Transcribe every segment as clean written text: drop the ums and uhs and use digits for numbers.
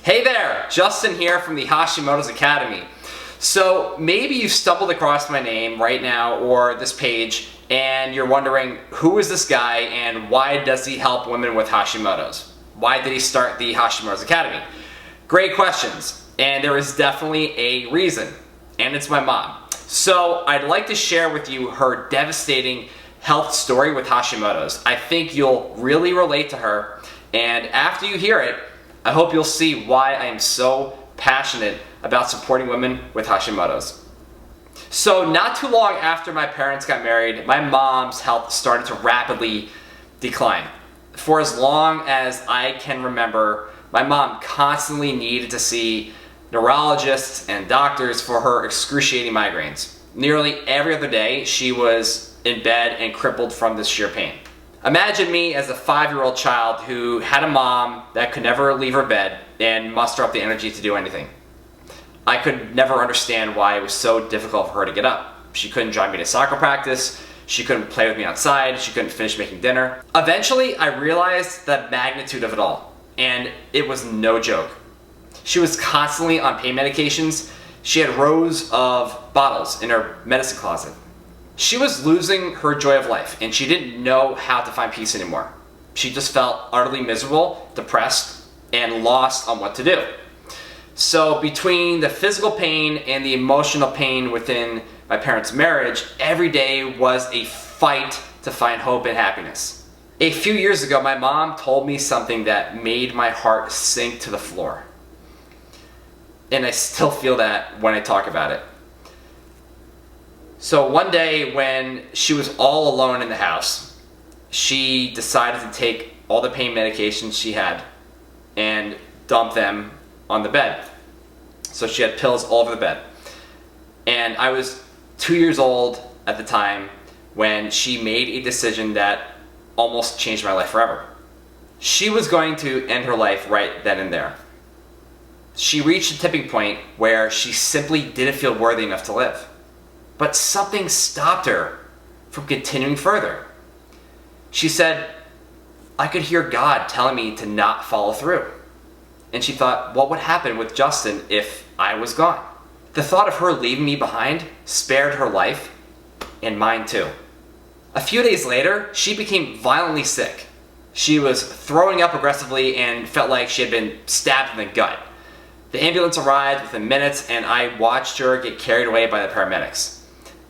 Hey there, Justin here from the Hashimoto's Academy. So maybe you stumbled across my name right now or this page and you're wondering, who is this guy and why does he help women with Hashimoto's? Why did he start the Hashimoto's Academy? Great questions, and there is definitely a reason, and it's my mom. So I'd like to share with you her devastating health story with Hashimoto's. I think you'll really relate to her, and after you hear it, I hope you'll see why I am so passionate about supporting women with Hashimoto's. So not too long after my parents got married, my mom's health started to rapidly decline. For as long as I can remember, my mom constantly needed to see neurologists and doctors for her excruciating migraines. Nearly every other day, she was in bed and crippled from this sheer pain. Imagine me as a 5-year-old child who had a mom that could never leave her bed and muster up the energy to do anything. I could never understand why it was so difficult for her to get up. She couldn't drive me to soccer practice, she couldn't play with me outside, she couldn't finish making dinner. Eventually, I realized the magnitude of it all, and it was no joke. She was constantly on pain medications. She had rows of bottles in her medicine closet. She was losing her joy of life, and she didn't know how to find peace anymore. She just felt utterly miserable, depressed, and lost on what to do. So between the physical pain and the emotional pain within my parents' marriage, every day was a fight to find hope and happiness. A few years ago, my mom told me something that made my heart sink to the floor. And I still feel that when I talk about it. So one day when she was all alone in the house, she decided to take all the pain medications she had and dump them on the bed. So she had pills all over the bed. And I was 2 years old at the time when she made a decision that almost changed my life forever. She was going to end her life right then and there. She reached a tipping point where she simply didn't feel worthy enough to live. But something stopped her from continuing further. She said, I could hear God telling me to not follow through. And she thought, what would happen with Justin if I was gone? The thought of her leaving me behind spared her life, and mine too. A few days later, she became violently sick. She was throwing up aggressively and felt like she had been stabbed in the gut. The ambulance arrived within minutes, and I watched her get carried away by the paramedics.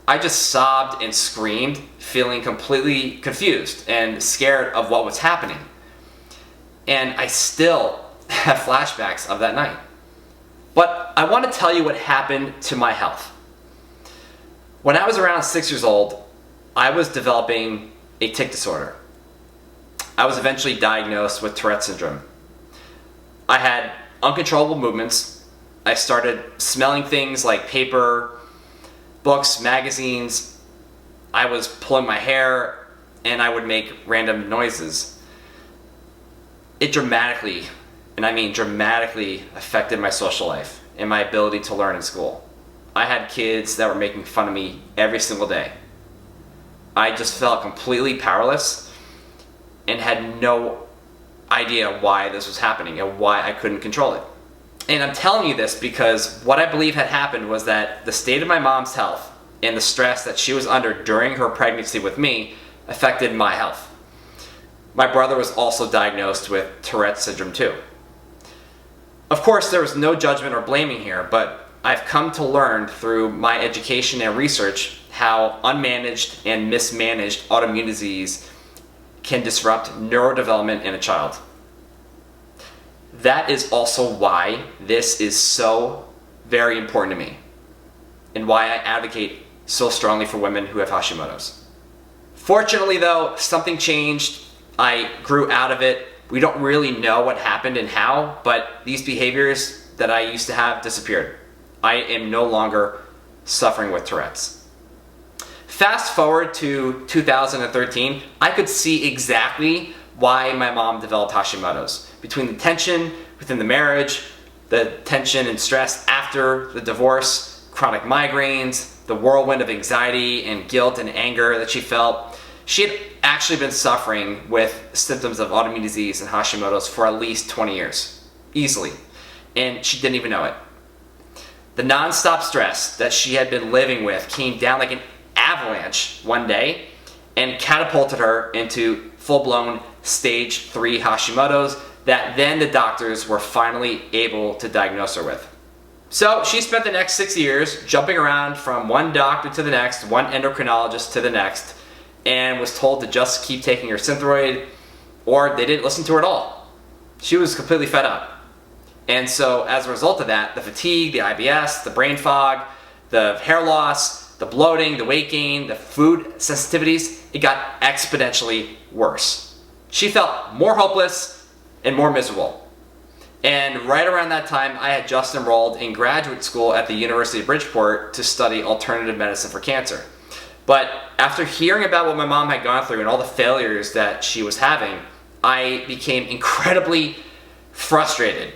I just sobbed and screamed, feeling completely confused and scared of what was happening. And I still have flashbacks of that night. But I want to tell you what happened to my health. When I was around 6 years old, I was developing a tic disorder. I was eventually diagnosed with Tourette's syndrome. I had uncontrollable movements. I started smelling things like paper, books, magazines. I was pulling my hair, and I would make random noises. It dramatically, and I mean dramatically, affected my social life and my ability to learn in school. I had kids that were making fun of me every single day. I just felt completely powerless and had no idea why this was happening and why I couldn't control it. And I'm telling you this because what I believe had happened was that the state of my mom's health and the stress that she was under during her pregnancy with me affected my health. My brother was also diagnosed with Tourette's syndrome too. Of course, there was no judgment or blaming here, but I've come to learn through my education and research how unmanaged and mismanaged autoimmune disease can disrupt neurodevelopment in a child. That is also why this is so very important to me and why I advocate so strongly for women who have Hashimoto's. Fortunately though, something changed. I grew out of it. We don't really know what happened and how, but these behaviors that I used to have disappeared. I am no longer suffering with Tourette's. Fast forward to 2013, I could see exactly why my mom developed Hashimoto's. Between the tension within the marriage, the tension and stress after the divorce, chronic migraines, the whirlwind of anxiety and guilt and anger that she felt, she had actually been suffering with symptoms of autoimmune disease and Hashimoto's for at least 20 years, easily. and she didn't even know it. The nonstop stress that she had been living with came down like an avalanche one day and catapulted her into full-blown stage 3 Hashimoto's that then the doctors were finally able to diagnose her with. So she spent the next 6 years jumping around from one doctor to the next, one endocrinologist to the next, and was told to just keep taking her Synthroid, or they didn't listen to her at all. She was completely fed up. And so as a result of that, the fatigue, the IBS, the brain fog, the hair loss, the bloating, the weight gain, the food sensitivities, it got exponentially worse. She felt more hopeless and more miserable. And right around that time, I had just enrolled in graduate school at the University of Bridgeport to study alternative medicine for cancer. But after hearing about what my mom had gone through and all the failures that she was having, I became incredibly frustrated.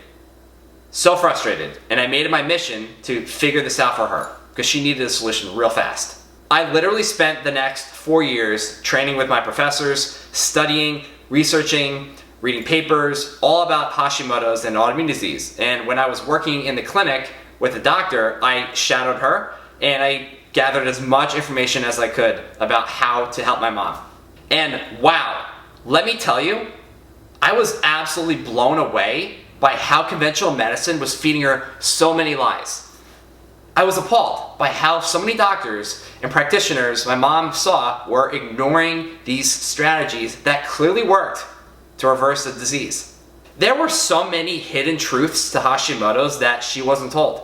So frustrated. And I made it my mission to figure this out for her because she needed a solution real fast. I literally spent the next 4 years training with my professors, studying, researching, reading papers, all about Hashimoto's and autoimmune disease. And when I was working in the clinic with the doctor, I shadowed her and I gathered as much information as I could about how to help my mom. And wow, let me tell you, I was absolutely blown away by how conventional medicine was feeding her so many lies. I was appalled by how so many doctors and practitioners my mom saw were ignoring these strategies that clearly worked to reverse the disease. There were so many hidden truths to Hashimoto's that she wasn't told.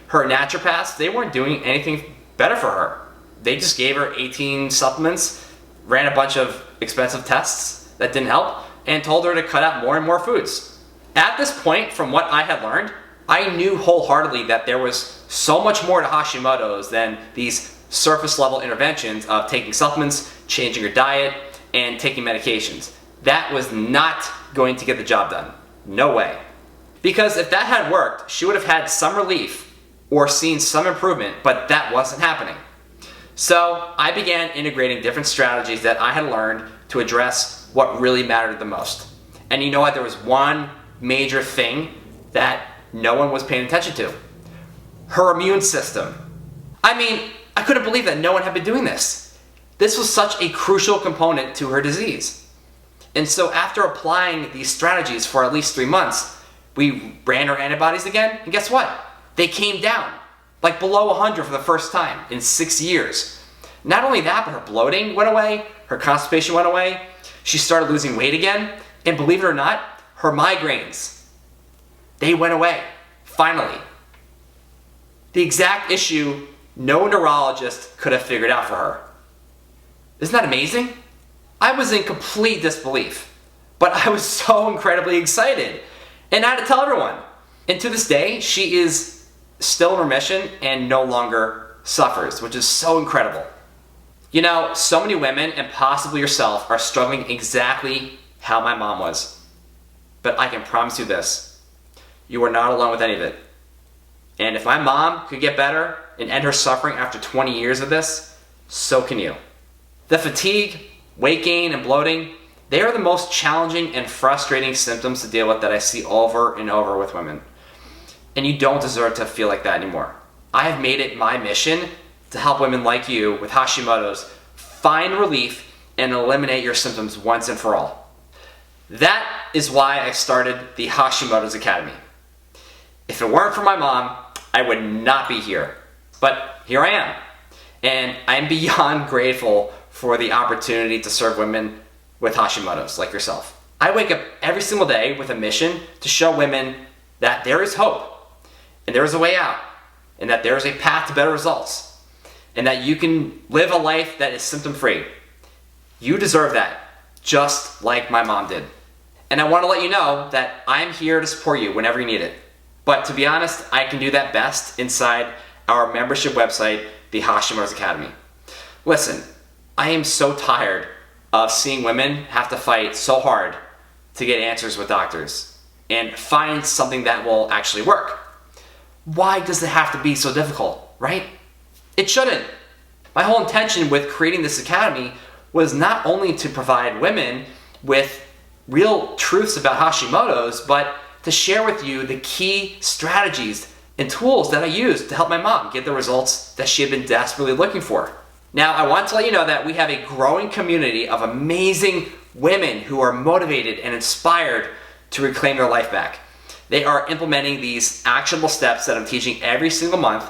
Her naturopaths, they weren't doing anything better for her. They just gave her 18 supplements, ran a bunch of expensive tests that didn't help, and told her to cut out more and more foods. At this point, from what I had learned, I knew wholeheartedly that there was so much more to Hashimoto's than these surface level interventions of taking supplements, changing your diet, and taking medications. That was not going to get the job done. No way. Because if that had worked, she would have had some relief or seen some improvement, but that wasn't happening. So I began integrating different strategies that I had learned to address what really mattered the most. And you know what? There was one major thing that no one was paying attention to. Her immune system. I mean, I couldn't believe that no one had been doing this. This was such a crucial component to her disease. And so after applying these strategies for at least 3 months, we ran her antibodies again, and guess what? They came down, like below 100 for the first time in 6 years. Not only that, but her bloating went away, her constipation went away, she started losing weight again, and believe it or not, her migraines, they went away, finally. The exact issue no neurologist could have figured out for her. Isn't that amazing? I was in complete disbelief, but I was so incredibly excited, and I had to tell everyone. And to this day, she is still in remission and no longer suffers, which is so incredible. You know, so many women, and possibly yourself, are struggling exactly how my mom was. But I can promise you this, you are not alone with any of it. And if my mom could get better and end her suffering after 20 years of this, so can you. The fatigue, weight gain, and bloating, they are the most challenging and frustrating symptoms to deal with that I see over and over with women. And you don't deserve to feel like that anymore. I have made it my mission to help women like you with Hashimoto's find relief and eliminate your symptoms once and for all. That is why I started the Hashimoto's Academy. If it weren't for my mom, I would not be here. But here I am. And I'm beyond grateful for the opportunity to serve women with Hashimoto's like yourself. I wake up every single day with a mission to show women that there is hope, and there is a way out, and that there is a path to better results, and that you can live a life that is symptom-free. You deserve that, just like my mom did. And I want to let you know that I'm here to support you whenever you need it. But to be honest, I can do that best inside our membership website, the Hashimoto's Academy. Listen, I am so tired of seeing women have to fight so hard to get answers with doctors and find something that will actually work. Why does it have to be so difficult, right? It shouldn't. My whole intention with creating this academy was not only to provide women with real truths about Hashimoto's, but to share with you the key strategies and tools that I used to help my mom get the results that she had been desperately looking for. Now, I want to let you know that we have a growing community of amazing women who are motivated and inspired to reclaim their life back. They are implementing these actionable steps that I'm teaching every single month,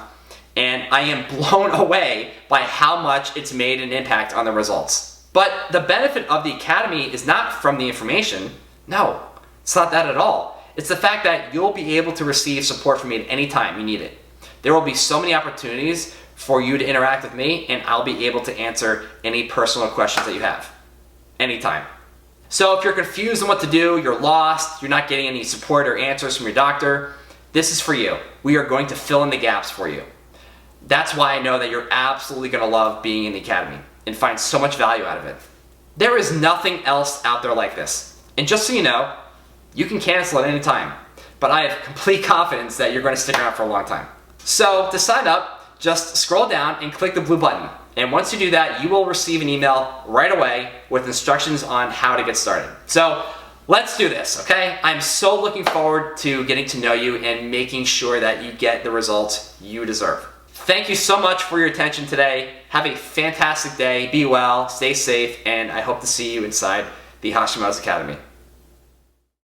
and I am blown away by how much it's made an impact on the results. But the benefit of the Academy is not from the information. No, it's not that at all. It's the fact that you'll be able to receive support from me at any time you need it. There will be so many opportunities for you to interact with me, and I'll be able to answer any personal questions that you have anytime. So if you're confused on what to do, you're lost, you're not getting any support or answers from your doctor, this is for you. We are going to fill in the gaps for you. That's why I know that you're absolutely going to love being in the Academy and find so much value out of it. There is nothing else out there like this. And just so you know, you can cancel at any time, but I have complete confidence that you're going to stick around for a long time. So to sign up, just scroll down and click the blue button. And once you do that, you will receive an email right away with instructions on how to get started. So let's do this, okay? I'm so looking forward to getting to know you and making sure that you get the results you deserve. Thank you so much for your attention today. Have a fantastic day. Be well, stay safe, and I hope to see you inside the Hashimoto's Academy.